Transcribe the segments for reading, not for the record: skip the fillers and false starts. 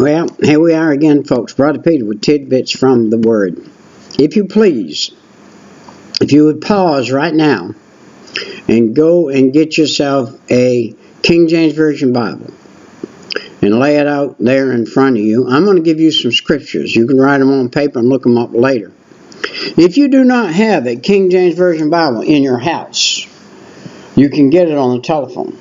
Well, here we are again, folks. Brother Peter with tidbits from the Word. If you please, if you would pause right now and go and get yourself a King James Version Bible and lay it out there in front of you. I'm going to give you some scriptures. You can write them on paper and look them up later. If you do not have a King James Version Bible in your house, you can get it on the telephone.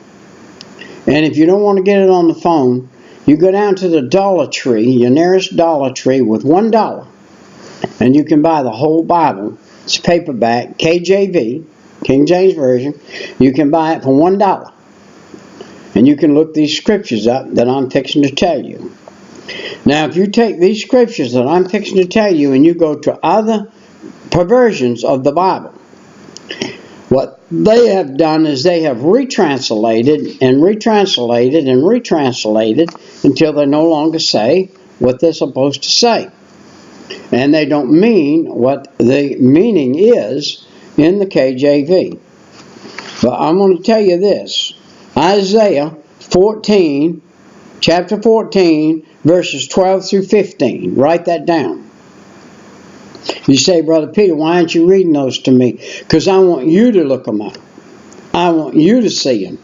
And if you don't want to get it on the phone, you go down to the Dollar Tree, your nearest Dollar Tree, with $1, and you can buy the whole Bible. It's paperback, KJV, King James Version. You can buy it for $1. And you can look these scriptures up that I'm fixing to tell you. Now, if you take these scriptures that I'm fixing to tell you and you go to other perversions of the Bible, what they have done is they have retranslated and retranslated and retranslated until they no longer say what they're supposed to say. And they don't mean what the meaning is in the KJV. But I'm going to tell you this. Isaiah 14, chapter 14, verses 12 through 15. Write that down. You say, Brother Peter, why aren't you reading those to me? Because I want you to look them up. I want you to see them.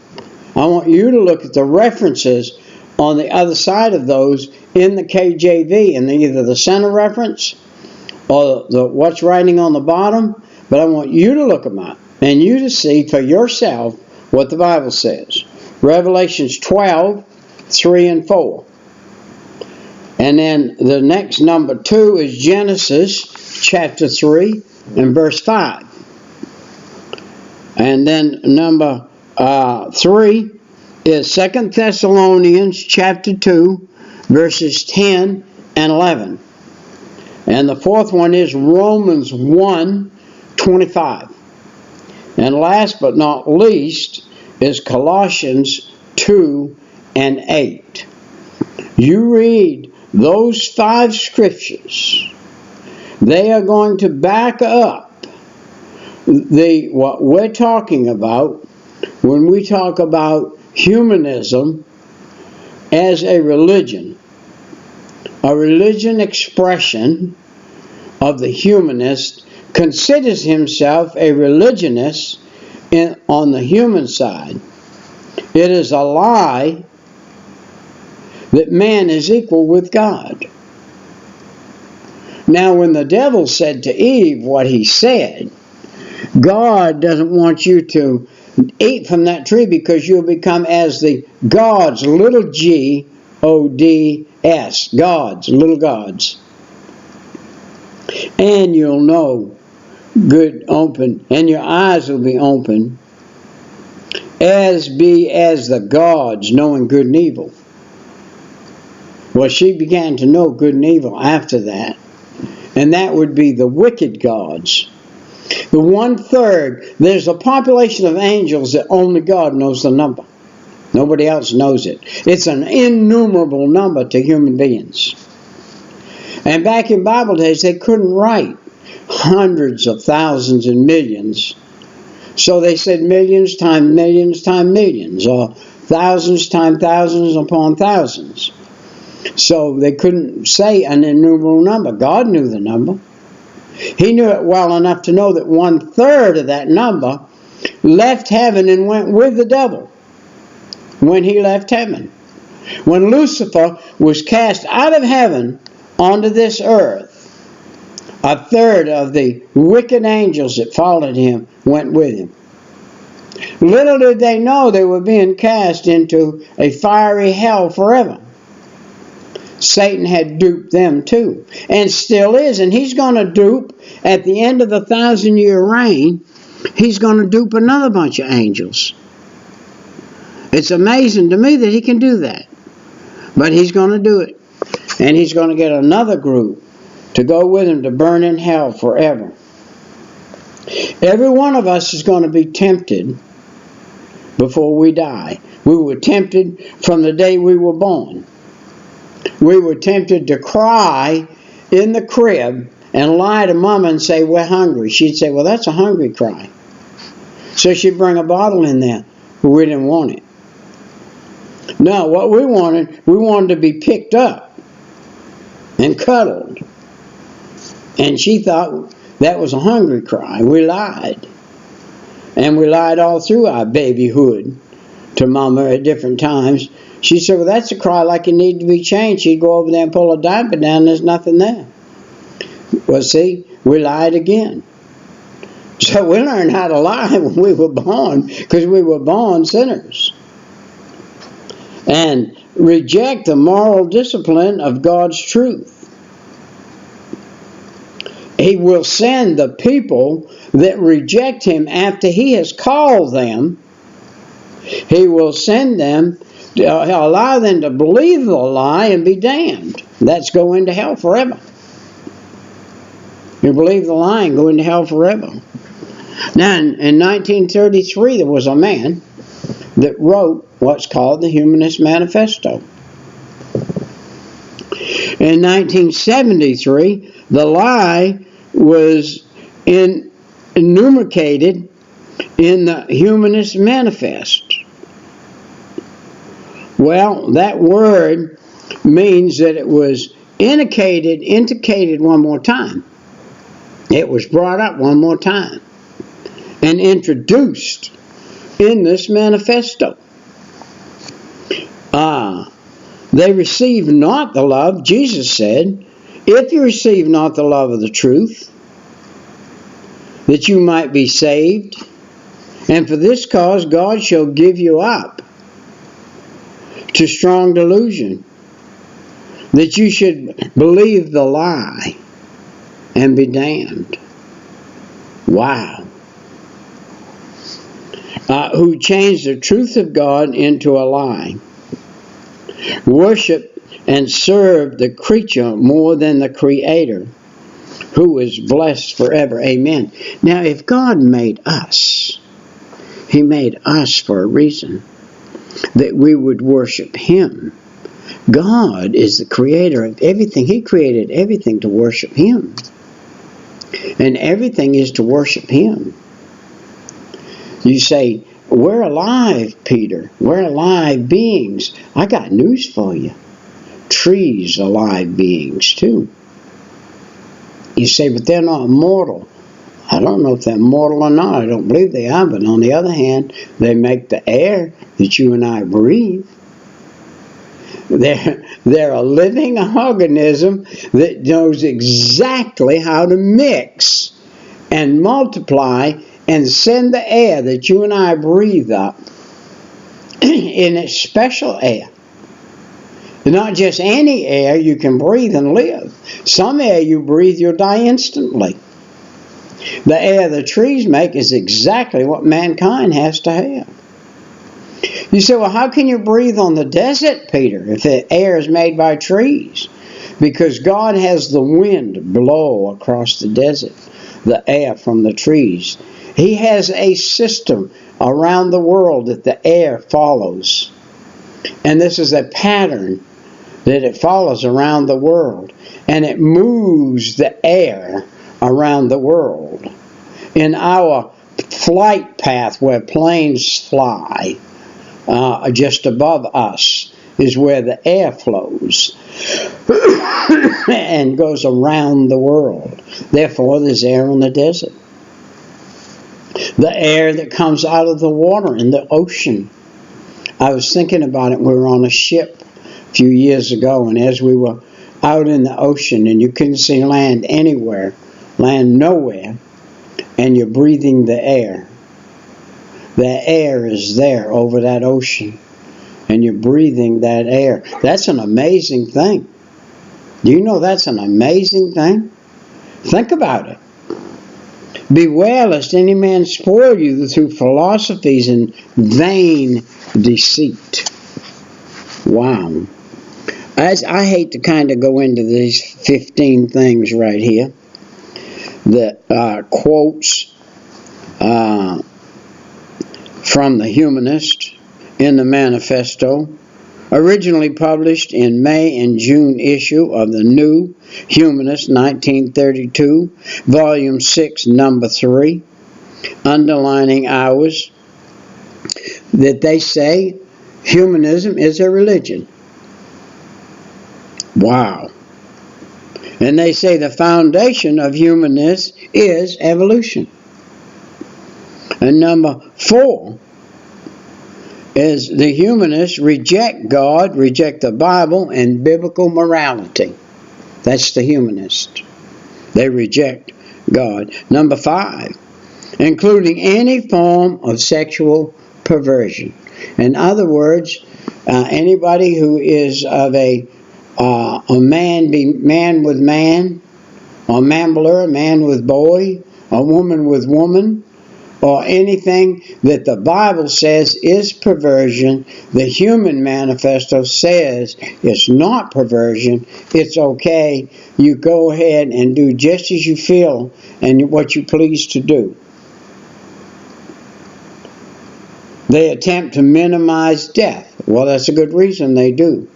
I want you to look at the references on the other side of those in the KJV, and either the center reference or what's writing on the bottom. But I want you to look them up and you to see for yourself what the Bible says. Revelations 12, 3 and 4. And then the next number 2 is Genesis chapter 3 and verse 5. And then number 3 is 2 Thessalonians chapter 2 verses 10 and 11. And the fourth one is Romans 1, 25. And last but not least is Colossians 2 and 8. You read those 5 scriptures. They are going to back up what we're talking about when we talk about humanism as a religion expression of the humanist considers himself a religionist on the human side. It is a lie that man is equal with God. Now, when the devil said to Eve what he said, God doesn't want you to eat from that tree because you'll become as the gods, little g, O-D-S, gods, little gods. And you'll know good open, and your eyes will be open, as the gods, knowing good and evil. Well, she began to know good and evil after that. And that would be the wicked gods. The 1/3, there's a population of angels that only God knows the number. Nobody else knows it. It's an innumerable number to human beings. And back in Bible days, they couldn't write hundreds of thousands and millions. So they said millions times millions times millions, or thousands times thousands upon thousands. So they couldn't say an innumerable number. God knew the number. He knew it well enough to know that 1/3 of that number left heaven and went with the devil when he left heaven. When Lucifer was cast out of heaven onto this earth, 1/3 of the wicked angels that followed him went with him. Little did they know they were being cast into a fiery hell forever. Satan had duped them too, and still is, and he's going to dupe at the end of the 1,000-year reign. He's going to dupe another bunch of angels. It's amazing to me that he can do that, but he's going to do it, and he's going to get another group to go with him to burn in hell forever. Every one of us is going to be tempted before we die. We were tempted from the day we were born. We were tempted to cry in the crib and lie to Mama and say, we're hungry. She'd say, well, that's a hungry cry. So she'd bring a bottle in there, but we didn't want it. No, what we wanted to be picked up and cuddled. And she thought that was a hungry cry. We lied. And we lied all through our babyhood to Mama at different times. She said, well, that's a cry like you need to be changed. She'd go over there and pull a diaper down, and there's nothing there. Well, see, we lied again. So we learned how to lie when we were born, because we were born sinners. And reject the moral discipline of God's truth. He will send the people that reject him after he has called them. He will send them, allow them to believe the lie and be damned. That's go into hell forever. You believe the lie and go into hell forever. Now, in 1933, there was a man that wrote what's called the Humanist Manifesto. In 1973, the lie was enumerated in the Humanist Manifest. Well, that word means that it was indicated one more time. It was brought up one more time and introduced in this manifesto. They receive not the love, Jesus said, if you receive not the love of the truth, that you might be saved, and for this cause God shall give you up to strong delusion, that you should believe the lie and be damned. Wow. Who changed the truth of God into a lie. Worship and serve the creature more than the Creator, who is blessed forever. Amen. Now, if God made us, He made us for a reason, that we would worship Him. God is the creator of everything. He created everything to worship Him. And everything is to worship Him. You say, we're alive, Peter. We're alive beings. I got news for you. Trees are alive beings too. You say, but they're not mortal. I don't know if they're mortal or not. I don't believe they are. But on the other hand, they make the air that you and I breathe. They're a living organism that knows exactly how to mix and multiply and send the air that you and I breathe up in its special air. Not just any air you can breathe and live. Some air you breathe, you'll die instantly. The air the trees make is exactly what mankind has to have. You say, well, how can you breathe on the desert, Peter, if the air is made by trees? Because God has the wind blow across the desert, the air from the trees. He has a system around the world that the air follows. And this is a pattern that it follows around the world. And it moves the air around the world. In our flight path where planes fly, just above us is where the air flows and goes around the world. Therefore, there's air on the desert. The air that comes out of the water in the ocean. I was thinking about it. We were on a ship a few years ago, and as we were out in the ocean, and you couldn't see land anywhere, land nowhere, and you're breathing the air. The air is there over that ocean, and you're breathing that air. That's an amazing thing. Do you know that's an amazing thing? Think about it. Beware lest any man spoil you through philosophies and vain deceit. Wow. I hate to kind of go into these 15 things right here that quotes from the Humanist in the Manifesto, originally published in May and June issue of the New Humanist 1932, Volume 6, Number 3, underlining ours, that they say humanism is a religion. Wow. And they say the foundation of humanness is evolution. And number 4 is the humanists reject God, reject the Bible, and biblical morality. That's the humanist. They reject God. Number 5, including any form of sexual perversion. In other words, anybody who is of a man be man with man, or mambler, man with boy, a woman with woman, or anything that the Bible says is perversion, the Human Manifesto says it's not perversion, it's okay. You go ahead and do just as you feel and what you please to do. They attempt to minimize death. Well, that's a good reason they do.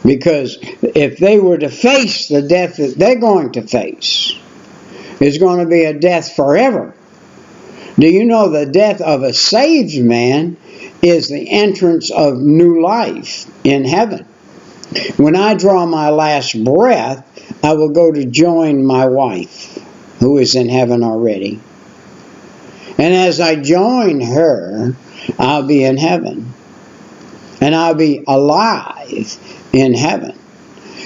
Because if they were to face the death that they're going to face, it's going to be a death forever. Do you know the death of a saved man is the entrance of new life in heaven? When I draw my last breath, I will go to join my wife, who is in heaven already. And as I join her, I'll be in heaven. And I'll be alive in heaven.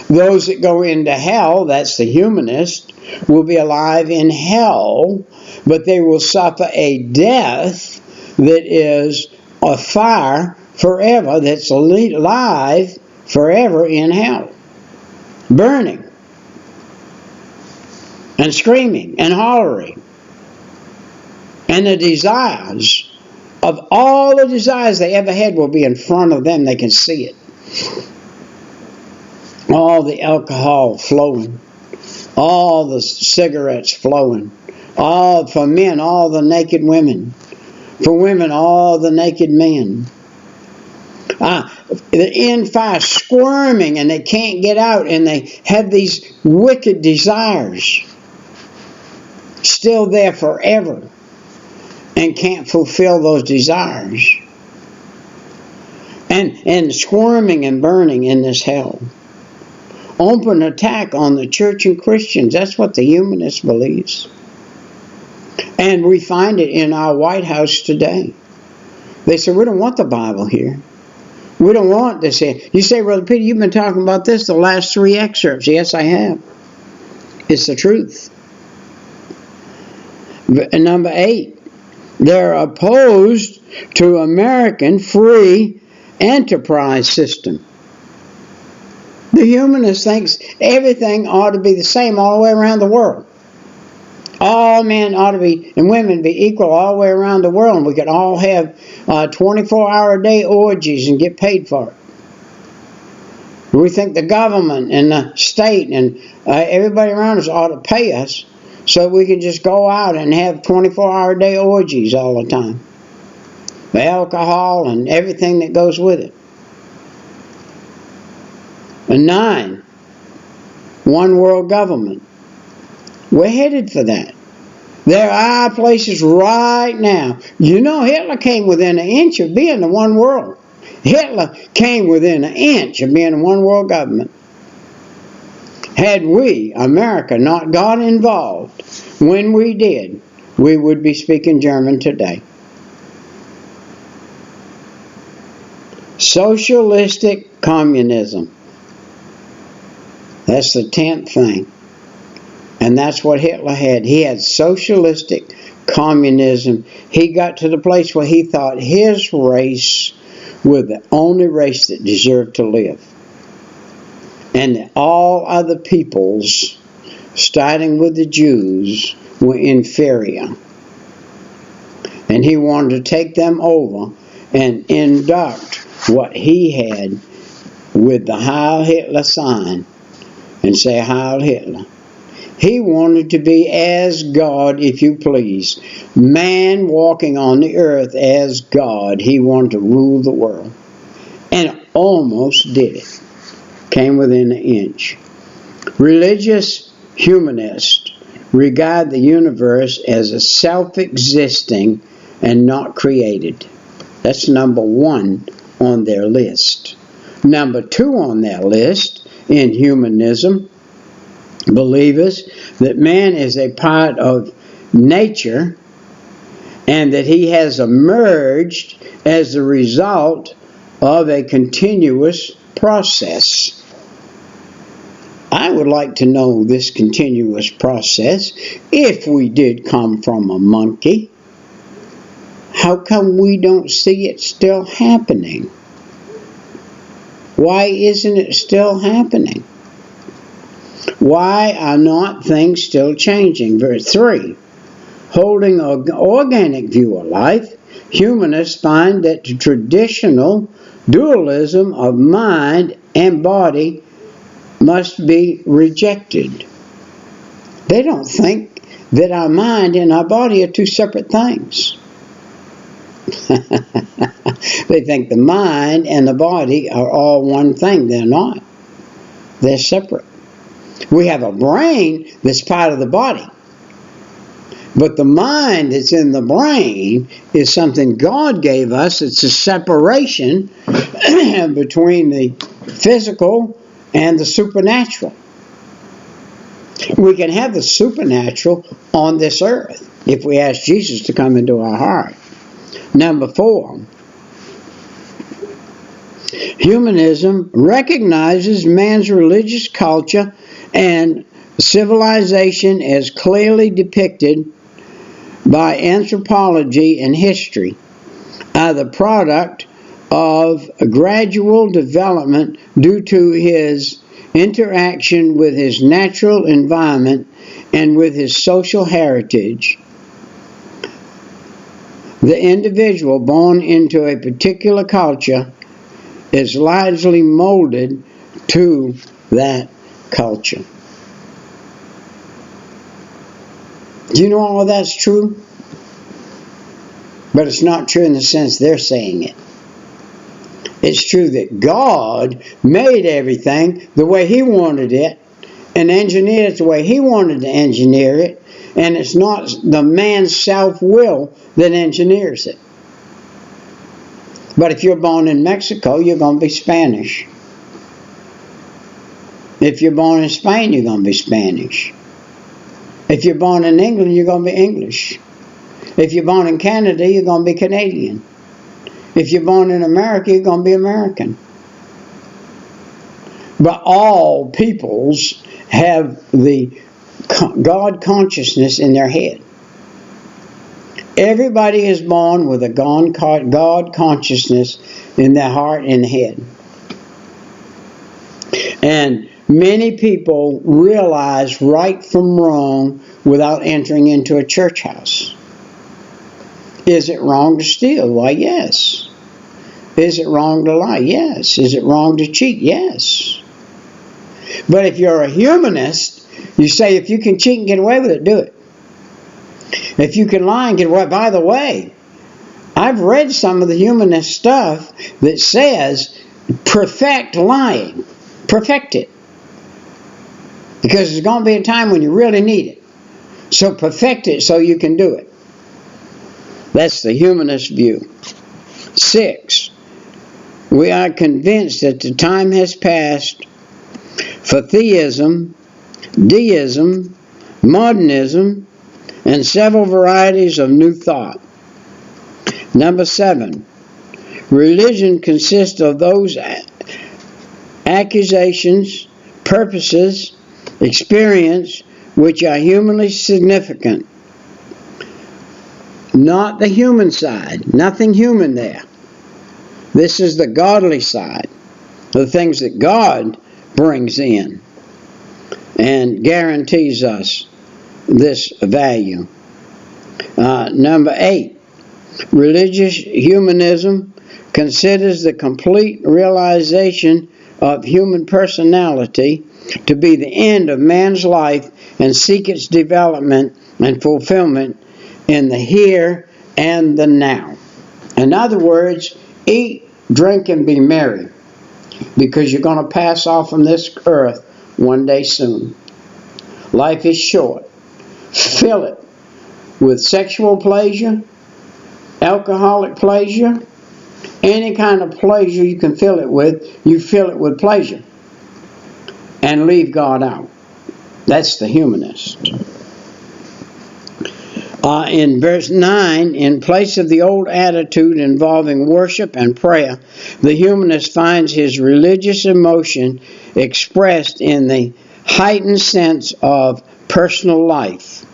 Those that go into hell, that's the humanist, will be alive in hell, but they will suffer a death that is a fire forever, that's alive forever in hell. Burning and screaming and hollering. And the desires of all the desires they ever had will be in front of them. They can see it. All the alcohol flowing. All the cigarettes flowing. All for men, all the naked women. For women, all the naked men. The in fire squirming and they can't get out, and they have these wicked desires. Still there forever. And can't fulfill those desires. And squirming and burning in this hell. Open attack on the church and Christians. That's what the humanist believes. And we find it in our White House today. They say, we don't want the Bible here. We don't want this here. You say, Brother Peter, you've been talking about this the last 3 excerpts. Yes, I have. It's the truth. And number 8, they're opposed to American free enterprise system. The humanist thinks everything ought to be the same all the way around the world. All men ought to be, and women be equal all the way around the world. And we could all have 24-hour-a-day orgies and get paid for it. We think the government and the state and everybody around us ought to pay us so we can just go out and have 24-hour-a-day orgies all the time. The alcohol and everything that goes with it. And 9, one world government. We're headed for that. There are places right now. You know, Hitler came within an inch of being the one world. Hitler came within an inch of being a one world government. Had we, America, not got involved when we did, we would be speaking German today. Socialistic communism. That's the 10th thing. And that's what Hitler had. He had socialistic communism. He got to the place where he thought his race was the only race that deserved to live. And that all other peoples, starting with the Jews, were inferior. And he wanted to take them over and induct what he had with the Heil Hitler sign and say, Heil Hitler. He wanted to be as God, if you please. Man walking on the earth as God. He wanted to rule the world. And almost did it. Came within an inch. Religious humanists regard the universe as a self-existing and not created. That's number 1 on their list. Number 2 on their list in humanism believers that man is a part of nature and that he has emerged as the result of a continuous process. I would like to know this continuous process. If we did come from a monkey, how come we don't see it still happening? Why isn't it still happening? Why are not things still changing? Verse 3. Holding an organic view of life, humanists find that the traditional dualism of mind and body must be rejected. They don't think that our mind and our body are two separate things. They think the mind and the body are all one thing. They're not. They're separate. We have a brain that's part of the body. But the mind that's in the brain is something God gave us. It's a separation between the physical and the supernatural. We can have the supernatural on this earth if we ask Jesus to come into our heart. Number 4, humanism recognizes man's religious culture and civilization as clearly depicted by anthropology and history are the product of a gradual development due to his interaction with his natural environment and with his social heritage. The individual born into a particular culture is largely molded to that culture. Do you know all of that's true? But it's not true in the sense they're saying it. It's true that God made everything the way He wanted it and engineered it the way He wanted to engineer it, and it's not the man's self-will that engineers it. But if you're born in Mexico, you're going to be Spanish. If you're born in Spain, you're going to be Spanish. If you're born in England, you're going to be English. If you're born in Canada, you're going to be Canadian. If you're born in America, you're going to be American. But all peoples have the God consciousness in their head. Everybody is born with a God consciousness in their heart and head. And many people realize right from wrong without entering into a church house. Is it wrong to steal? Why, yes. Is it wrong to lie? Yes. Is it wrong to cheat? Yes. But if you're a humanist, you say if you can cheat and get away with it, do it. If you can lie and get away, by the way, I've read some of the humanist stuff that says perfect lying. Perfect it. Because there's going to be a time when you really need it. So perfect it so you can do it. That's the humanist view. 6, we are convinced that the time has passed for theism, deism, modernism, and several varieties of new thought. Number 7, religion consists of those accusations, purposes, experience which are humanly significant. Not the human side. Nothing human there. This is the godly side. The things that God brings in and guarantees us this value. Number 8, religious humanism considers the complete realization of human personality to be the end of man's life and seek its development and fulfillment in the here and the now. In other words, eat, drink, and be merry, because you're going to pass off from this earth one day soon. Life is short. Fill it with sexual pleasure, alcoholic pleasure, any kind of pleasure you can fill it with, you fill it with pleasure. And leave God out. That's the humanist. In verse 9, in place of the old attitude involving worship and prayer, the humanist finds his religious emotion expressed in the heightened sense of personal life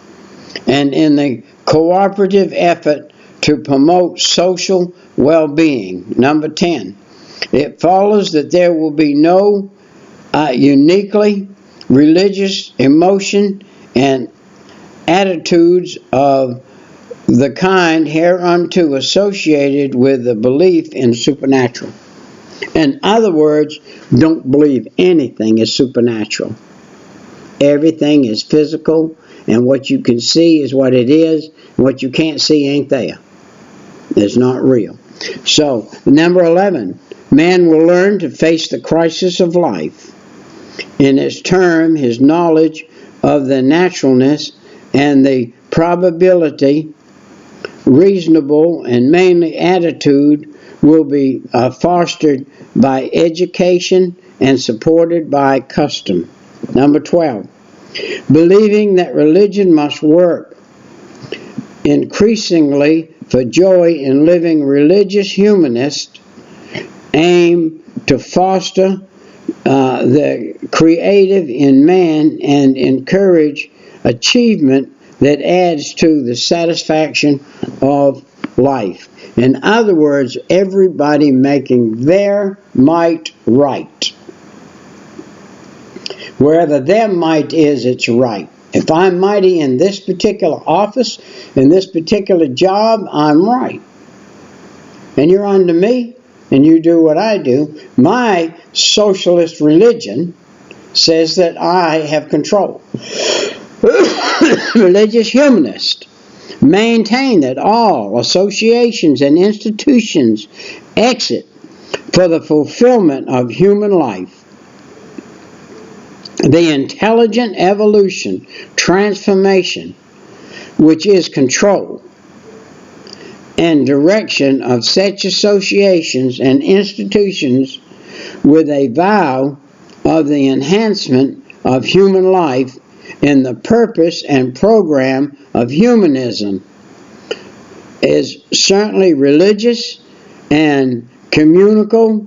and in the cooperative effort to promote social well-being. Number 10, it follows that there will be no uniquely religious emotion and attitudes of the kind hereunto associated with the belief in supernatural. In other words, don't believe anything is supernatural. Everything is physical, and what you can see is what it is, and what you can't see ain't there. It's not real. So, number 11, man will learn to face the crisis of life. In its term, his knowledge of the naturalness and the probability, reasonable and mainly attitude, will be fostered by education and supported by custom. Number 12, believing that religion must work increasingly for joy in living, religious humanists aim to foster the creative in man and encourage achievement that adds to the satisfaction of life. In other words, everybody making their might right. Wherever their might is, it's right. If I'm mighty in this particular office, in this particular job, I'm right. And you're under me, and you do what I do. My socialist religion says that I have control. Religious humanists maintain that all associations and institutions exist for the fulfillment of human life. The intelligent evolution, transformation, which is control and direction of such associations and institutions with a vow of the enhancement of human life in the purpose and program of humanism, is certainly religious and communal,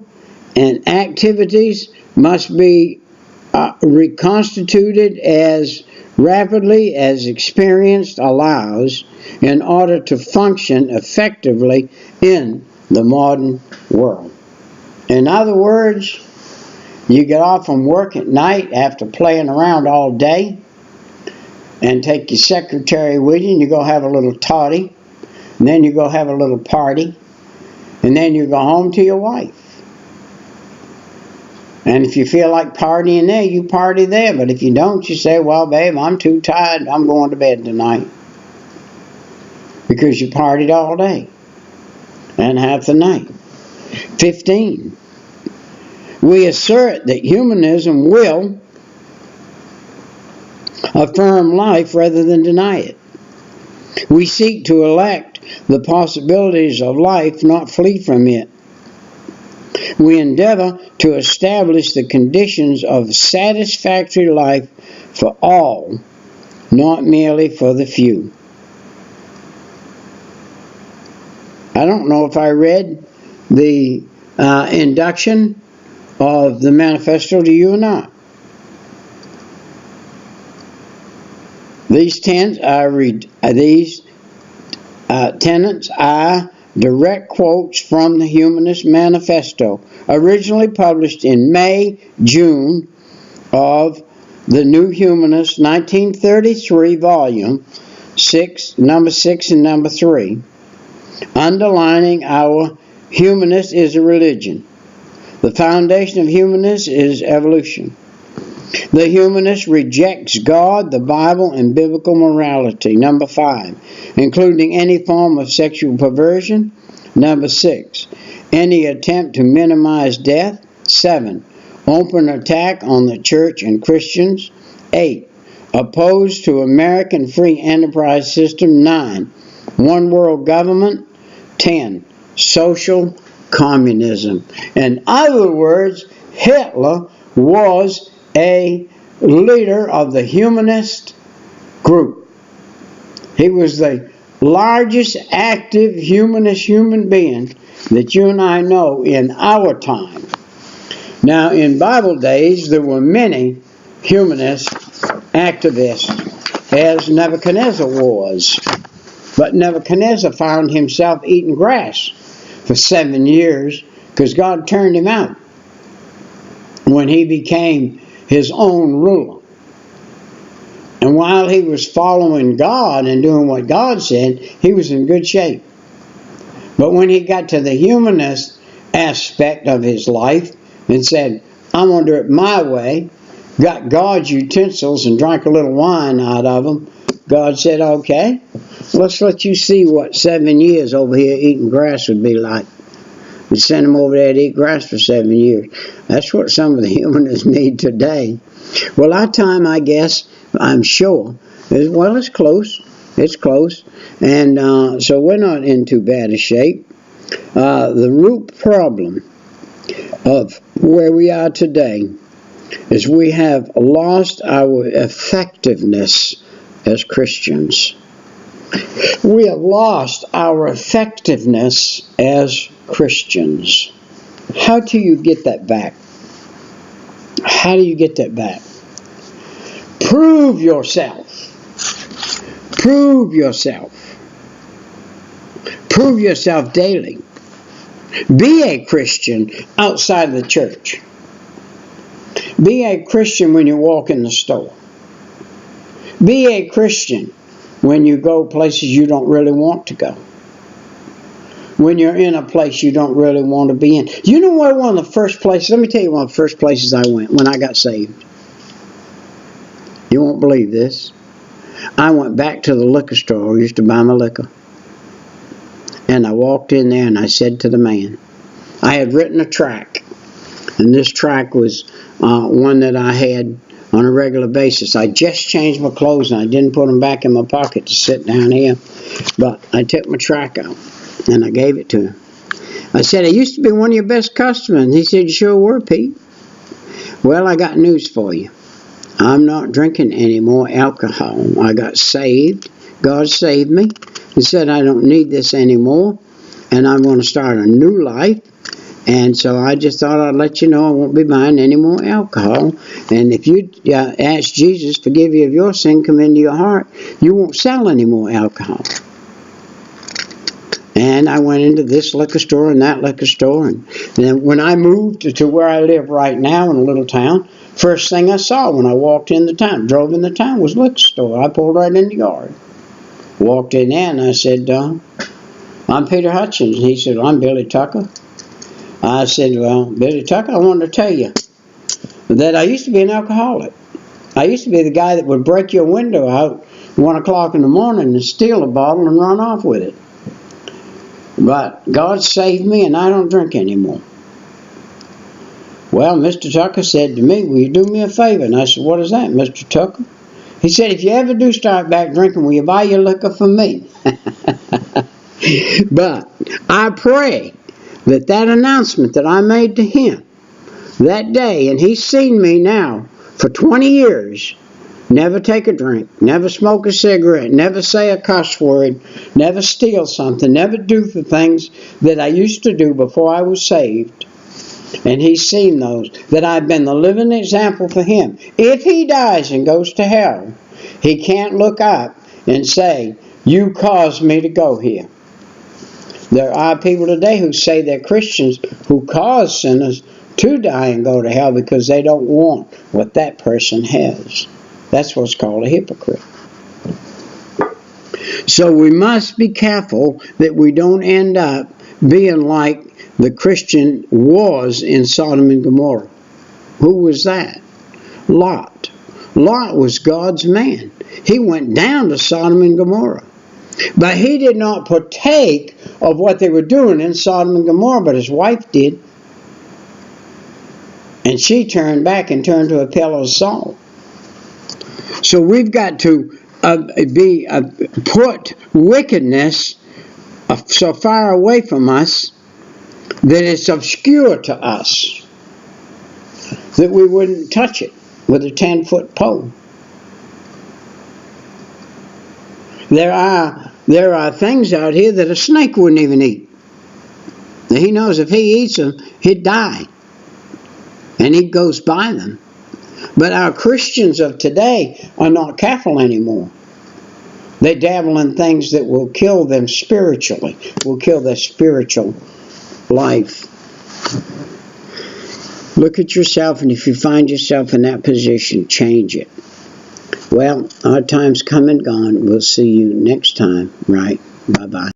and activities must be reconstituted as rapidly as experience allows in order to function effectively in the modern world. In other words, you get off from work at night after playing around all day and take your secretary with you and you go have a little toddy, and then you go have a little party, and then you go home to your wife. And if you feel like partying there, you party there. But if you don't, you say, well, babe, I'm too tired. I'm going to bed tonight. Because you partied all day and half the night. 15. We assert that humanism will affirm life rather than deny it. We seek to elect the possibilities of life, not flee from it. We endeavor to establish the conditions of satisfactory life for all, not merely for the few. I don't know if I read the induction of the manifesto to you or not. These tenets are direct quotes from the Humanist Manifesto, originally published in May-June of the New Humanist, 1933, volume 6, number 6 and number 3, underlining our humanist is a religion. The foundation of humanist is evolution. The humanist rejects God, the Bible, and biblical morality. Number 5, including any form of sexual perversion. Number 6, any attempt to minimize death. 7, open attack on the church and Christians. 8, opposed to American free enterprise system. 9, one world government. 10, social communism. In other words, Hitler was a leader of the humanist group. He was the largest active humanist human being that you and I know in our time. Now, in Bible days, there were many humanist activists, as Nebuchadnezzar was. But Nebuchadnezzar found himself eating grass for 7 years because God turned him out when he became his own ruler. And while he was following God and doing what God said, he was in good shape. But when he got to the humanist aspect of his life and said, I'm going to do it my way, got God's utensils and drank a little wine out of them, God said, okay, let's let you see what 7 years over here eating grass would be like. We send them over there to eat grass for 7 years. That's what some of the humanists need today. Well, our time, I guess, I'm sure, well, it's close. It's close. And so we're not in too bad a shape. The root problem of where we are today is we have lost our effectiveness as Christians. We have lost our effectiveness as Christians. How do you get that back? How do you get that back? Prove yourself. Prove yourself. Prove yourself daily. Be a Christian outside of the church. Be a Christian when you walk in the store. Be a Christian when you go places you don't really want to go. When you're in a place you don't really want to be in. You know where one of the first places, let me tell you one of the first places I went when I got saved. You won't believe this. I went back to the liquor store I used to buy my liquor. And I walked in there and I said to the man, I had written a tract. And this tract was one that I had on a regular basis. I just changed my clothes and I didn't put them back in my pocket to sit down here. But I took my tract out and I gave it to him. I said, I used to be one of your best customers. And he said, you sure were, Pete. Well, I got news for you. I'm not drinking any more alcohol. I got saved. God saved me. He said, I don't need this anymore. And I'm going to start a new life. And so I just thought I'd let you know I won't be buying any more alcohol. And if you ask Jesus, forgive you of your sin, come into your heart, you won't sell any more alcohol. And I went into this liquor store and that liquor store. And then when I moved to where I live right now in a little town, first thing I saw when I walked in the town, drove in the town, was a liquor store. I pulled right in the yard. Walked in there and I said, I'm Peter Hutchins. And he said, well, I'm Billy Tucker. I said, well, Billy Tucker, I wanted to tell you that I used to be an alcoholic. I used to be the guy that would break your window out at 1 o'clock in the morning and steal a bottle and run off with it. But God saved me and I don't drink anymore. Well, Mr. Tucker said to me, will you do me a favor? And I said, what is that, Mr. Tucker? He said, if you ever do start back drinking, will you buy your liquor from me? But I pray that announcement that I made to him that day, and he's seen me now for 20 years, never take a drink, never smoke a cigarette, never say a cuss word, never steal something, never do the things that I used to do before I was saved. And he's seen those, that I've been the living example for him. If he dies and goes to hell, he can't look up and say, you caused me to go here. There are people today who say they're Christians who cause sinners to die and go to hell because they don't want what that person has. That's what's called a hypocrite. So we must be careful that we don't end up being like the Christian was in Sodom and Gomorrah. Who was that? Lot. Lot was God's man. He went down to Sodom and Gomorrah. But he did not partake of what they were doing in Sodom and Gomorrah, but his wife did. And she turned back and turned to a pillar of salt. So we've got to put wickedness so far away from us that it's obscure to us, that we wouldn't touch it. with a 10-foot pole. There are things out here that a snake wouldn't even eat. He knows if he eats them, he'd die. And he goes by them. But our Christians of today are not careful anymore. They dabble in things that will kill them spiritually, will kill their spiritual life. Look at yourself, and if you find yourself in that position, change it. Well, our time's come and gone. We'll see you next time, right? Bye-bye.